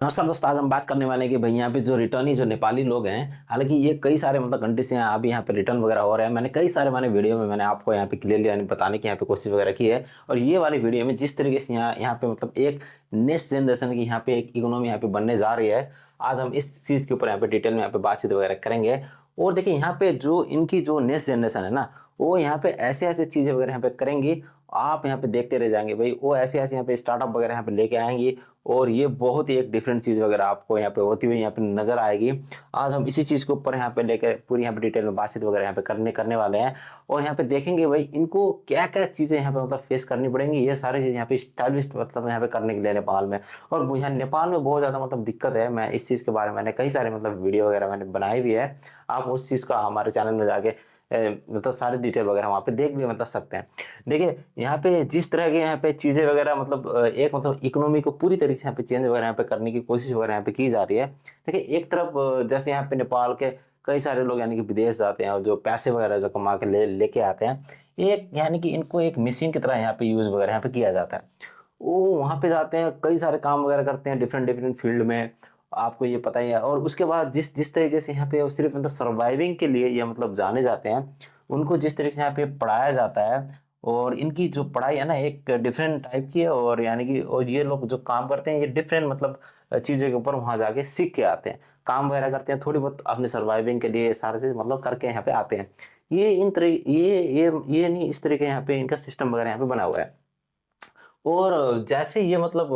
नमस्कार दोस्तों, आज हम बात करने वाले हैं कि भाई यहाँ पे जो रिटर्नी जो नेपाली लोग हैं, हालांकि ये कई सारे मतलब कंट्री से अभी यहाँ पे रिटर्न वगैरह हो रहे हैं। मैंने कई सारे वीडियो में मैंने आपको यहाँ पे क्लियरली यानी बताने की यहाँ पे कोशिश वगैरह की है। और ये वाली वीडियो में जिस तरीके से यहाँ पे मतलब एक नेक्स्ट जनरेशन की यहाँ पे एक इकोनॉमी यहाँ पे बनने जा रही है, आज हम इस चीज़ के ऊपर यहाँ पे डिटेल में यहाँ पे बातचीत वगैरह करेंगे। और देखिए यहाँ पे जो इनकी जो नेक्स्ट जनरेशन है ना, वो यहाँ पे ऐसे ऐसे चीज़ें वगैरह यहाँ पे करेंगी, आप यहाँ पे देखते रह जाएंगे भाई। वो ऐसे ऐसे यहाँ पे स्टार्टअप वगैरह यहाँ पे लेके आएंगी और ये बहुत ही एक डिफरेंट चीज़ वगैरह आपको यहाँ पे होती हुई यहाँ पे नजर आएगी। आज हम इसी चीज़ के ऊपर यहाँ पे लेकर पूरी यहाँ पे डिटेल में बातचीत वगैरह यहाँ पे करने वाले हैं। और यहाँ पे देखेंगे भाई इनको क्या क्या चीज़ें यहाँ पे मतलब फेस करनी पड़ेंगी, ये सारी चीज़ यहाँ पे स्टाइलिस्ट मतलब यहाँ पे करने के लिए नेपाल में। और यहाँ नेपाल में बहुत ज़्यादा मतलब दिक्कत है। मैं इस चीज़ के बारे में मैंने कई सारे मतलब वीडियो वगैरह मैंने बनाई भी है। आप उस चीज़ का हमारे चैनल में जाके मतलब सारी डिटेल वगैरह वहाँ पे देख भी मतलब सकते हैं। देखिए यहाँ पे जिस तरह के यहाँ पे चीज़ें वगैरह मतलब एक मतलब इकोनॉमी को पूरी तरीके से यहाँ पे चेंज वगैरह यहाँ पे करने की कोशिश वगैरह यहाँ पे की जा रही है। देखिए एक तरफ जैसे यहाँ पे नेपाल के कई सारे लोग यानी कि विदेश जाते हैं और जो पैसे वगैरह जो कमा के लेके आते हैं, एक यानी कि इनको एक मशीन की तरह यहाँ पे यूज़ वगैरह यहाँ पे किया जाता है। वो वहाँ पे जाते हैं, कई सारे काम वगैरह करते हैं डिफरेंट डिफरेंट फील्ड में, आपको ये पता ही है। और उसके बाद जिस जिस तरीके से यहाँ पे वो सिर्फ मतलब सर्वाइविंग के लिए ये मतलब जाने जाते हैं, उनको जिस तरीके से यहाँ पे पढ़ाया जाता है और इनकी जो पढ़ाई है ना एक डिफरेंट टाइप की है। और यानी कि और ये लोग जो काम करते हैं ये डिफरेंट मतलब चीज़ों के ऊपर वहाँ जाके सीख के आते हैं, काम वगैरह करते हैं, थोड़ी बहुत अपने सर्वाइविंग के लिए सारे चीज़ मतलब करके यहाँ पे आते हैं। ये इन तरह ये नहीं, इस तरीके यहाँ पे इनका सिस्टम वगैरह यहाँ पे बना हुआ है। और जैसे ये मतलब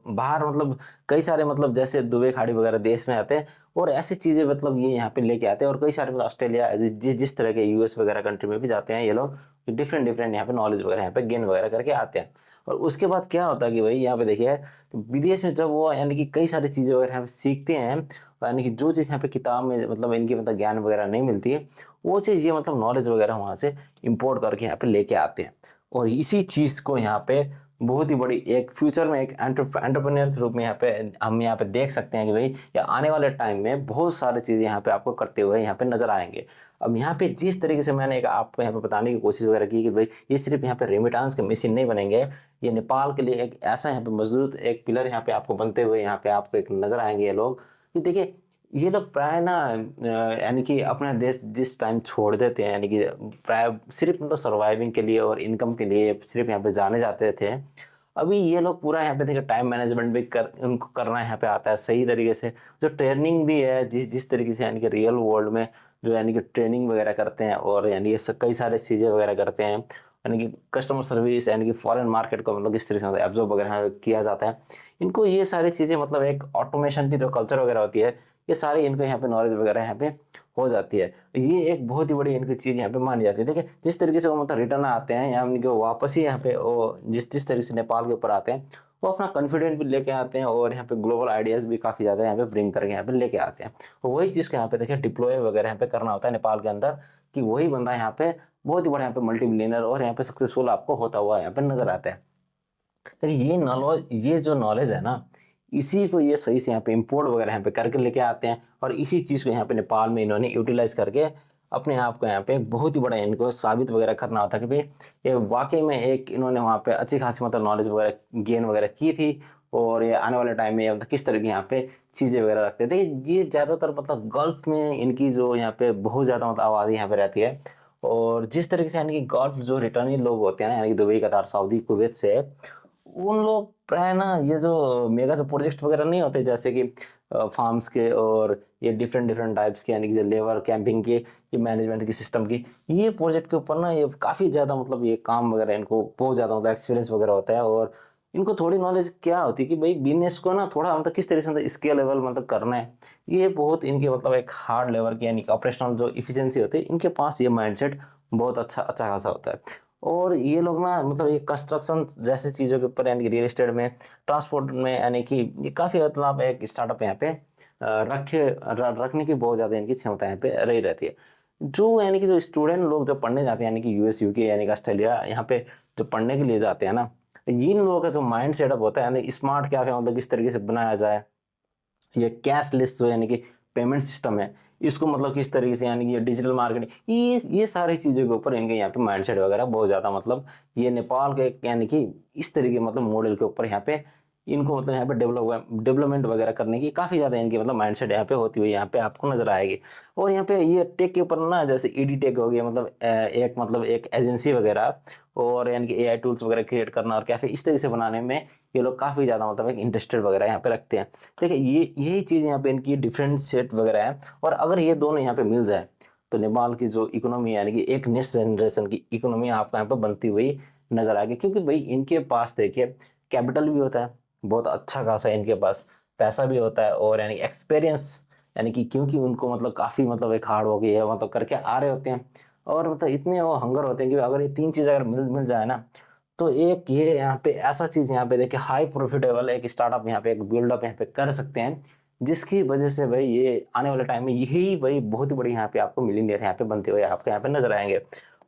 बाहर मतलब कई सारे मतलब जैसे दुबई खाड़ी वगैरह देश में आते हैं और ऐसी चीज़ें मतलब ये यहाँ पे लेके आते हैं। और कई सारे मतलब ऑस्ट्रेलिया जिस तरह के यूएस वगैरह कंट्री में भी जाते हैं ये लोग, डिफरेंट डिफरेंट यहाँ पे नॉलेज वगैरह यहाँ पे गेन वगैरह करके आते हैं। और उसके बाद क्या होता है कि भाई यहाँ पे देखिए, तो विदेश में जब वो यानी कि कई सारी चीज़ें वगैरह यहाँ पे सीखते हैं, यानी कि जो चीज़ यहाँ पे किताब में मतलब इनकी मतलब ज्ञान वगैरह नहीं मिलती है, वो चीज़ ये मतलब नॉलेज वगैरह वहाँ से इम्पोर्ट करके यहाँ पे लेके आते हैं। और इसी चीज़ को यहाँ पे बहुत ही बड़ी एक फ्यूचर में एक एंटरप्रेन्योर के रूप में यहाँ पे हम यहाँ पे देख सकते हैं कि भाई या आने वाले टाइम में बहुत सारी चीज़ें यहाँ पे आपको करते हुए यहाँ पे नजर आएंगे। अब यहाँ पे जिस तरीके से मैंने एक आपको यहाँ पे बताने की कोशिश वगैरह की कि भाई ये सिर्फ यहाँ पे रेमिटांस के मशीन नहीं बनेंगे, ये नेपाल के लिए एक ऐसा यहाँ पे मजबूत एक पिलर यहाँ पे आपको बनते हुए यहाँ पे आपको एक नजर आएंगे ये लोग। कि देखिए ये लोग प्राय ना यानी कि अपना देश जिस टाइम छोड़ देते हैं, यानी कि प्राय सिर्फ मतलब सर्वाइविंग के लिए और इनकम के लिए सिर्फ यहाँ पे जाने जाते थे, अभी ये लोग पूरा यहाँ पे देखिए टाइम मैनेजमेंट भी कर उनको करना यहाँ पे आता है सही तरीके से। जो ट्रेनिंग भी है जिस जिस तरीके से यानी कि रियल वर्ल्ड में जो यानी कि ट्रेनिंग वगैरह करते हैं और यानी ये सब कई सारे चीज़ें वगैरह करते हैं, यानी कि कस्टमर सर्विस यानी कि फॉरेन मार्केट को मतलब किस तरीके से एब्जॉर्ब वगैरह किया जाता है, इनको ये सारी चीज़ें मतलब एक ऑटोमेशन की जो कल्चर वगैरह होती है, ये सारी इनको यहाँ पे नॉलेज वगैरह यहाँ पे हो जाती है। ये एक बहुत ही बड़ी इनकी चीज़ यहाँ पे मानी जाती है। देखिए जिस तरीके से वो मतलब रिटर्न आते हैं या उनके वापस ही यहाँ पे वो जिस जिस तरीके से नेपाल के ऊपर आते हैं, वो अपना कॉन्फिडेंस भी लेके आते हैं और यहाँ पे ग्लोबल आइडियाज़ भी काफ़ी ज़्यादा यहाँ पे ब्रिंग करके यहाँ पे लेके आते हैं। तो वही चीज़ को यहाँ पे देखिए डिप्लॉय वगैरह यहाँ पे करना होता है नेपाल के अंदर, कि वही बंदा यहाँ पे बहुत ही बड़ा यहाँ पे मल्टी बिलियनर और यहाँ पे सक्सेसफुल आपको होता हुआ यहाँ पे नजर आता है। देखिए ये जो नॉलेज है ना, इसी को ये सही से यहाँ पे इंपोर्ट वगैरह यहाँ पे करके लेके आते हैं और इसी चीज़ को यहाँ पे नेपाल में इन्होंने यूटिलाइज करके अपने आप को यहाँ पे एक बहुत ही बड़ा इनको साबित वगैरह करना होता है कि भाई ये वाकई में एक इन्होंने वहाँ पे अच्छी खासी मतलब नॉलेज वगैरह गेन वगैरह की थी। और ये आने वाले टाइम में मतलब किस तरह की यहाँ पे चीज़ें वगैरह रखते हैं। देखिए ये ज़्यादातर मतलब गल्फ में इनकी जो यहाँ पे बहुत ज़्यादा मतलब आबादी यहाँ पे रहती है। और जिस तरीके से यानी कि गल्फ जो रिटर्नी लोग होते हैं ना, यानी कि दुबई, कतार, सऊदी, कुवैत से, उन लोग प्राय ना ये जो मेगा जो प्रोजेक्ट वगैरह नहीं होते जैसे कि फार्म्स के और ये डिफरेंट डिफरेंट टाइप्स के यानी कि जो लेबर कैंपिंग के, ये मैनेजमेंट की सिस्टम की, ये प्रोजेक्ट के ऊपर ना ये काफ़ी ज़्यादा मतलब ये काम वगैरह इनको बहुत ज़्यादा मतलब एक्सपीरियंस वगैरह होता है। और इनको थोड़ी नॉलेज क्या होती है कि भाई बिजनेस को ना थोड़ा मतलब किस तरीके से मतलब स्केलेबल मतलब करना है, ये बहुत इनके मतलब एक हार्ड लेवल की यानी कि ऑपरेशनल जो इफिशिएंसी होती है, इनके पास ये माइंडसेट बहुत अच्छा अच्छा खासा होता है। और ये लोग ना मतलब ये कंस्ट्रक्शन जैसे चीज़ों के ऊपर यानी कि रियल एस्टेट में, ट्रांसपोर्ट में, यानी कि ये काफ़ी मतलब एक स्टार्टअप यहाँ पे रखने की बहुत ज़्यादा इनकी क्षमता यहाँ पे रही रहती है। जो यानी कि जो स्टूडेंट लोग जो पढ़ने जाते हैं यानी कि यूएस यूके यानी कि ऑस्ट्रेलिया यहाँ पे जो पढ़ने के लिए जाते हैं ना, इन लोगों का जो माइंड सेटअप होता है यानी स्मार्ट क्या है मतलब किस तरीके से बनाया जाए, ये कैशलेस जो यानी कि पेमेंट सिस्टम है, इसको मतलब किस तरीके से यानी कि ये डिजिटल मार्केटिंग, ये सारी चीज़ों के ऊपर इनके यहाँ पे माइंडसेट वगैरह बहुत ज़्यादा मतलब ये नेपाल के यानी कि इस तरीके मतलब मॉडल के ऊपर यहाँ पे इनको मतलब यहाँ पे डेवलपमेंट वगैरह करने की काफ़ी ज़्यादा इनकी मतलब माइंडसेट यहाँ पे होती हुई यहाँ पे आपको नजर आएगी। और यहाँ पे ये टेक के ऊपर ना, जैसे ईडी टेक हो गया, मतलब एक एजेंसी वगैरह, और यानी कि एआई टूल्स वगैरह क्रिएट करना और कैफे इस तरीके से बनाने में ये लोग काफ़ी ज़्यादा मतलब एक इंटरेस्टेड वगैरह यहाँ पे रखते हैं। देखिए ये यही चीज़ यहाँ पे इनकी डिफरेंट सेट वगैरह है। और अगर ये दोनों यहाँ पे मिल जाए तो नेपाल की जो इकोनॉमी, यानी कि एक नेक्स्ट जनरेशन की इकोनॉमी आपको यहाँ पे बनती हुई नजर आएगी। क्योंकि भाई इनके पास देखिए कैपिटल भी होता है, बहुत अच्छा खासा इनके पास पैसा भी होता है, और यानी एक्सपीरियंस, यानी कि क्योंकि उनको मतलब काफ़ी मतलब एक हार्ड वर्क है मतलब करके आ रहे होते हैं, और मतलब इतने वो हंगर होते हैं कि अगर ये तीन चीज़ अगर मिल मिल जाए ना, तो एक ये यहाँ पे ऐसा चीज़ यहाँ पे देखिए हाई प्रॉफिटेबल एक स्टार्टअप यहाँ पे एक बिल्डअप यहाँ पे कर सकते हैं, जिसकी वजह से भाई ये आने वाले टाइम में यही भाई बहुत ही बड़ी यहाँ पे आपको मिलीनियर यहाँ पे बनते हुए आपको यहाँ पे नजर आएंगे।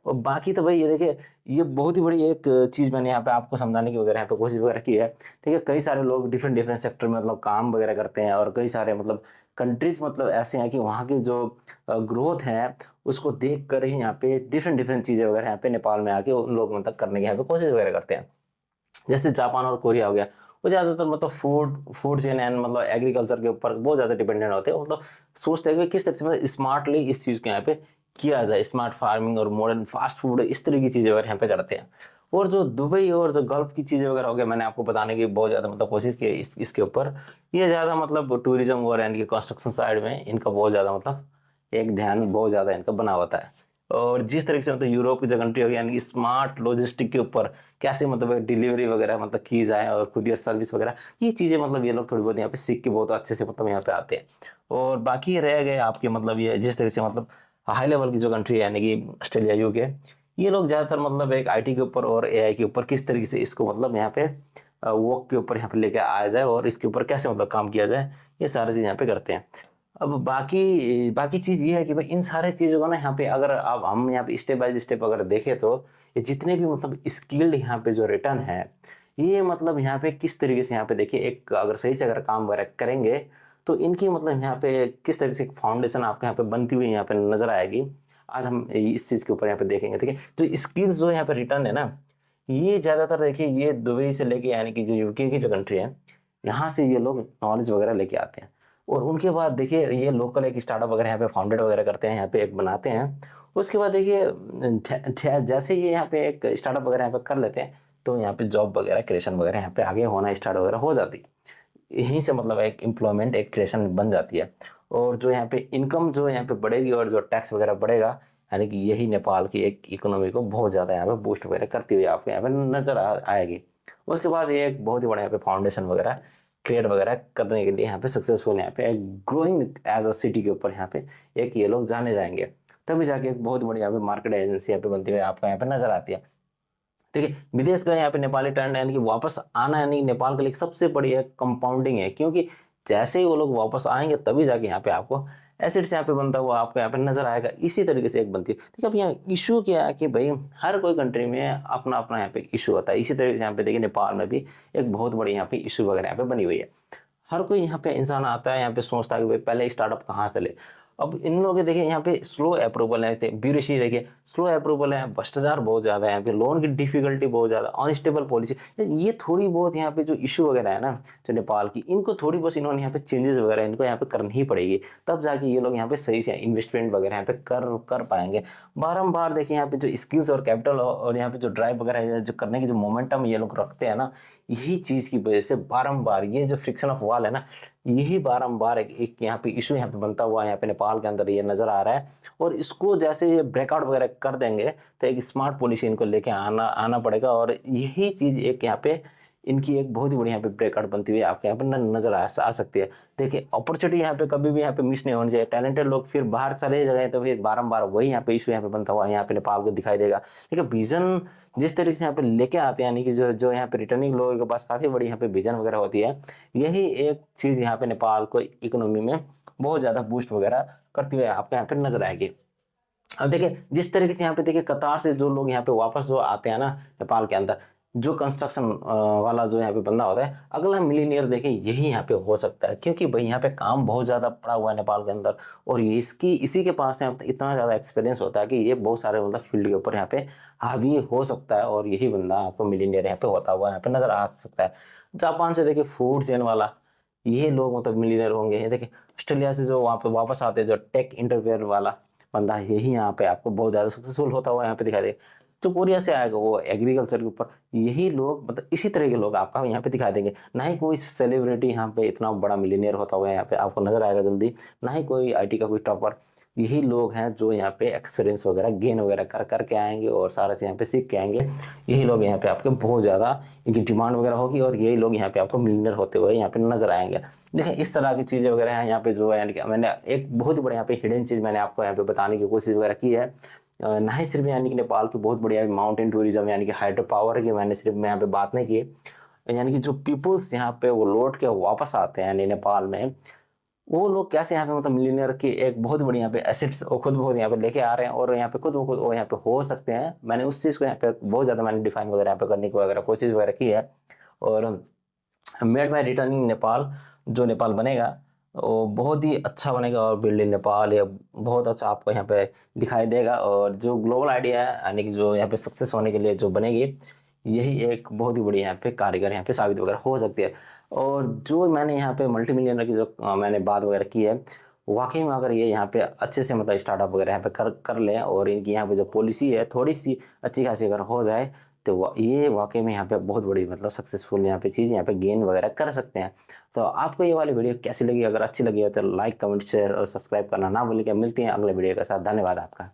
और बाकी तो भाई ये देखिए ये बहुत ही बड़ी एक चीज़ मैंने यहाँ पे आपको समझाने की वगैरह यहाँ पे कोशिश वगैरह की है। देखिए कई सारे लोग डिफरेंट डिफरेंट सेक्टर में मतलब काम वगैरह करते हैं, और कई सारे मतलब कंट्रीज मतलब ऐसे हैं कि वहाँ की जो ग्रोथ है उसको देख कर ही यहाँ पे डिफरेंट डिफरेंट चीज़ें वगैरह यहाँ पे नेपाल में आके उन लोग मतलब करने की यहाँ पे कोशिश वगैरह करते हैं। जैसे जापान और कोरिया हो गया, वो ज़्यादातर मतलब फूड चेन एंड मतलब एग्रीकल्चर के ऊपर बहुत ज़्यादा डिपेंडेंट होते हैं। मतलब सोचते हैं कि किस तरह से मतलब स्मार्टली इस चीज़ को यहाँ पे किया जाए, स्मार्ट फार्मिंग और मॉडर्न फास्ट फूड इस तरह की चीज़ें वगैरह यहाँ पे करते हैं। और जो दुबई और जो गल्फ की चीज़ें वगैरह हो गया, मैंने आपको बताने की बहुत ज़्यादा मतलब कोशिश की है इसके ऊपर। ये ज़्यादा मतलब टूरिज्म और इनकी कंस्ट्रक्शन साइड में इनका बहुत ज़्यादा मतलब एक ध्यान बहुत ज़्यादा इनका बना होता है। और जिस तरीके से मतलब यूरोप की जो कंट्री होगी, यानी कि स्मार्ट लॉजिस्टिक के ऊपर कैसे मतलब डिलीवरी वगैरह मतलब की जाए और कुरियर सर्विस वगैरह, ये चीज़ें मतलब ये लोग थोड़ी बहुत यहाँ पे सीख के बहुत अच्छे से मतलब यहाँ पे आते हैं। और बाकी रह गए आपके मतलब ये जिस तरह से मतलब हाई लेवल की जो कंट्री है, यानी कि ऑस्ट्रेलिया, यूके, ये लोग ज़्यादातर मतलब एक आईटी के ऊपर और एआई के ऊपर किस तरीके से इसको मतलब यहाँ पे वर्क के ऊपर यहाँ पे लेके आया जाए और इसके ऊपर कैसे मतलब काम किया जाए, ये सारी चीज़ यहाँ पे करते हैं। अब बाकी बाकी चीज़ ये है कि भाई इन सारे चीज़ों को ना यहाँ पे अगर अब हम यहाँ पे स्टेप बाय स्टेप अगर देखें, तो ये जितने भी मतलब स्किल्ड यहाँ पे जो रिटर्न है, ये मतलब यहाँ पे किस तरीके से यहाँ पे देखिए एक अगर सही से अगर काम वगैरह करेंगे, तो इनकी मतलब यहाँ पे किस तरीके से एक फाउंडेशन आपको यहाँ पे बनती हुई यहाँ पे नजर आएगी। आज हम इस चीज़ के ऊपर यहाँ पे देखेंगे, ठीक है। तो स्किल्स जो यहाँ पे रिटर्न है ना, ये ज़्यादातर देखिए ये दुबई से लेके, यानी कि जो यूके की जो कंट्री है, यहाँ से ये लोग नॉलेज वगैरह लेके आते हैं। और उनके बाद देखिए ये लोकल एक स्टार्टअप वगैरह यहाँ पे फाउंडेड वगैरह करते हैं, यहाँ पे एक बनाते हैं। उसके बाद देखिए जैसे ये यहाँ पे एक स्टार्टअप वगैरह यहाँ पे कर लेते हैं, तो यहाँ पे जॉब वगैरह क्रिएशन वगैरह यहाँ पे आगे होना स्टार्ट वगैरह हो जाती है। यहीं से मतलब एक एम्प्लॉयमेंट एक क्रिएशन बन जाती है। और जो यहाँ पे इनकम जो यहाँ पे बढ़ेगी और जो टैक्स वगैरह बढ़ेगा, यानी कि यही नेपाल की एक इकोनॉमी को बहुत ज़्यादा यहाँ पे बूस्ट वगैरह करती हुई आपको यहाँ पे नजर आएगी। उसके बाद ये एक बहुत ही बड़ा यहाँ पे फाउंडेशन वगैरह क्रिएट वगैरह करने के लिए यहाँ पे सक्सेसफुल यहाँ पे ग्रोइंग एज अ सिटी के ऊपर यहाँ पे एक ये लोग जाने जाएंगे। तभी जाके एक बहुत बड़ी यहाँ पे मार्केट एजेंसी यहाँ पे बनती हुई आपको यहाँ पे नजर आती है। देखिए विदेश गए यहाँ पे नेपाली टैलेंट, यानी कि वापस आना, यानी नेपाल के लिए सबसे बड़ी एक कंपाउंडिंग है। क्योंकि जैसे ही वो लोग वापस आएंगे तभी जाके यहाँ पे आपको एसिड्स यहाँ पे बनता हुआ आपको यहाँ पे नजर आएगा। इसी तरीके से एक बनती है। देखिए अब यहाँ इशू क्या है कि भाई हर कोई कंट्री में अपना अपना यहाँ पे इशू होता है। इसी तरीके से यहाँ पे देखिए नेपाल में भी एक बहुत बड़ी यहाँ पे इशू वगैरह यहाँ पे बनी हुई है। हर कोई यहाँ पे इंसान आता है, यहाँ पे सोचता है कि भाई पहले स्टार्टअप कहाँ से ले। अब इन लोगों के देखिए यहाँ पे स्लो अप्रूवल है, ब्यूरोक्रेसी देखिए स्लो अप्रूवल है, भ्रष्टाचार बहुत ज़्यादा है, यहाँ पे लोन की डिफिकल्टी बहुत ज़्यादा, अनस्टेबल पॉलिसी, ये थोड़ी बहुत यहाँ पे जो इशू वगैरह है ना जो नेपाल की, इनको थोड़ी बहुत इन्होंने यहाँ पे चेंजेस वगैरह इनको यहाँ पे करनी ही पड़ेगी। तब जाके ये लोग यहाँ पे सही से इन्वेस्टमेंट वगैरह यहाँ पे कर पाएंगे। बारम्बार देखिए यहाँ पे जो स्किल्स और कैपिटल और यहाँ पे जो ड्राइव वगैरह जो करने की जो मोमेंटम ये लोग रखते हैं ना, यही चीज़ की वजह से बारम्बार ये जो फ्रिक्शन ऑफ वॉल है ना, यही बारंबार एक यहाँ पे इशू यहाँ पे बनता हुआ यहाँ पे नेपाल के अंदर ये नजर आ रहा है। और इसको जैसे ये ब्रेकआउट वगैरह कर देंगे, तो एक स्मार्ट पॉलिसी इनको लेके आना आना पड़ेगा। और यही चीज एक यहाँ पे इनकी एक बहुत ही बड़ी यहाँ पे ब्रेकआउट बनती हुई आपके यहाँ पे नजर आ सकती है। देखिए अपॉर्चुनिटी यहाँ पे कभी भी यहाँ पे मिस नहीं होनी चाहिए। टैलेंटेड लोग फिर बाहर चले जाए तो फिर बारंबार वही यहाँ पे इशू यहाँ पे बनता हुआ यहाँ पे नेपाल को दिखाई देगा। देखिए विजन जिस तरीके से यहाँ पे लेके आते हैं, यानी कि जो जो यहाँ पे रिटर्निंग लोगों के पास काफी बड़ी यहाँ पे विजन वगैरह होती है, यही एक चीज यहाँ पे नेपाल को इकोनॉमी में बहुत ज्यादा बूस्ट वगैरह करती हुई आपको यहाँ पे नजर आएगी। अब देखिए जिस तरीके से यहाँ पे देखिए कतार से जो लोग यहाँ पे वापस जो आते हैं ना नेपाल के अंदर, जो कंस्ट्रक्शन वाला जो यहाँ पे बंदा होता है, अगला मिलीनियर देखिए यही यहाँ पे हो सकता है। क्योंकि भाई यहाँ पे काम बहुत ज़्यादा पड़ा हुआ है नेपाल के अंदर, और इसकी इसी के पास है इतना ज़्यादा एक्सपीरियंस होता है कि ये बहुत सारे मतलब फील्ड के ऊपर यहाँ पे हावी हो सकता है, और यही बंदा आपको मिलीनियर यहाँ पे होता हुआ यहाँ पे नजर आ सकता है। जापान से देखिए फूड चेन वाला, ये लोग मतलब मिलियनर होंगे। ये देखिए ऑस्ट्रेलिया से जो वहाँ पे वापस आते हैं, जो टेक इंटरफेयर वाला बंदा है, यही यहाँ पे आपको बहुत ज़्यादा सक्सेसफुल होता हुआ यहाँ पे दिखाई देगा। जो कोरिया से आएगा वो एग्रीकल्चर के ऊपर, यही लोग मतलब इसी तरह के लोग आपका यहाँ पे दिखा देंगे। ना ही कोई सेलिब्रिटी यहाँ पे इतना बड़ा मिलियनियर होता हुआ यहाँ पे आपको नजर आएगा जल्दी, ना ही कोई आईटी का कोई टॉपर। यही लोग हैं जो यहाँ पे एक्सपीरियंस वगैरह गेन वगैरह कर करके आएंगे और सारा चीज़ यहाँ पे सीख के आएंगे। यही लोग यहाँ पे आपके बहुत ज़्यादा इनकी डिमांड वगैरह होगी और यही लोग यहाँ पे आपको मिलियनियर होते हुए यहाँ पे नजर आएंगे। देखिए इस तरह की चीज़ें वगैरह हैं यहाँ पे जो है, यानी कि मैंने एक बहुत ही बड़ी यहाँ पे हिडन चीज़ मैंने आपको यहाँ पे बताने की कोशिश वगैरह की है। ना ही सिर्फ यानी कि नेपाल की बहुत बढ़िया माउंटेन टूरिज्म यानी कि हाइड्रो पावर की मैंने सिर्फ मैं यहाँ पे बात नहीं की, यानी कि जो पीपुल्स यहाँ पे वो लौट के वापस आते हैं यानी नेपाल में, वो लोग कैसे यहाँ पे मतलब मिलीनियर की एक बहुत बड़ी यहाँ पे एसेट्स वो खुद बहुत यहाँ पे लेके आ रहे हैं और यहाँ पे खुद वो यहाँ पे हो सकते हैं। मैंने उस चीज़ को यहाँ पे बहुत ज़्यादा मैंने डिफाइन वगैरह यहाँ पे करने की वगैरह कोशिश वगैरह की है। और मेड बाय रिटर्निंग नेपाल जो नेपाल बनेगा वो बहुत ही अच्छा बनेगा और बिल्ड इन नेपाल ये बहुत अच्छा आपको यहाँ पे दिखाई देगा। और जो ग्लोबल आइडिया है यानी कि जो यहाँ पे सक्सेस होने के लिए जो बनेगी, यही एक बहुत ही बड़ी यहाँ पे कारीगर यहाँ पे साबित वगैरह हो सकती है। और जो मैंने यहाँ पे मल्टी मिलियनर की जो मैंने बात वगैरह की है, वाकई में अगर ये यहाँ पे अच्छे से मतलब स्टार्टअप वगैरह यहाँ पे कर लें और इनकी यहाँ पे जो पॉलिसी है थोड़ी सी अच्छी खासी अगर हो जाए, तो ये वाकई में यहाँ पे बहुत बड़ी मतलब सक्सेसफुल यहाँ पे चीज़ यहाँ पे गेन वगैरह कर सकते हैं। तो आपको ये वाली वीडियो कैसी लगी? अगर अच्छी लगी है तो लाइक कमेंट शेयर और सब्सक्राइब करना ना भूलिए। मिलते हैं अगले वीडियो के साथ। धन्यवाद आपका।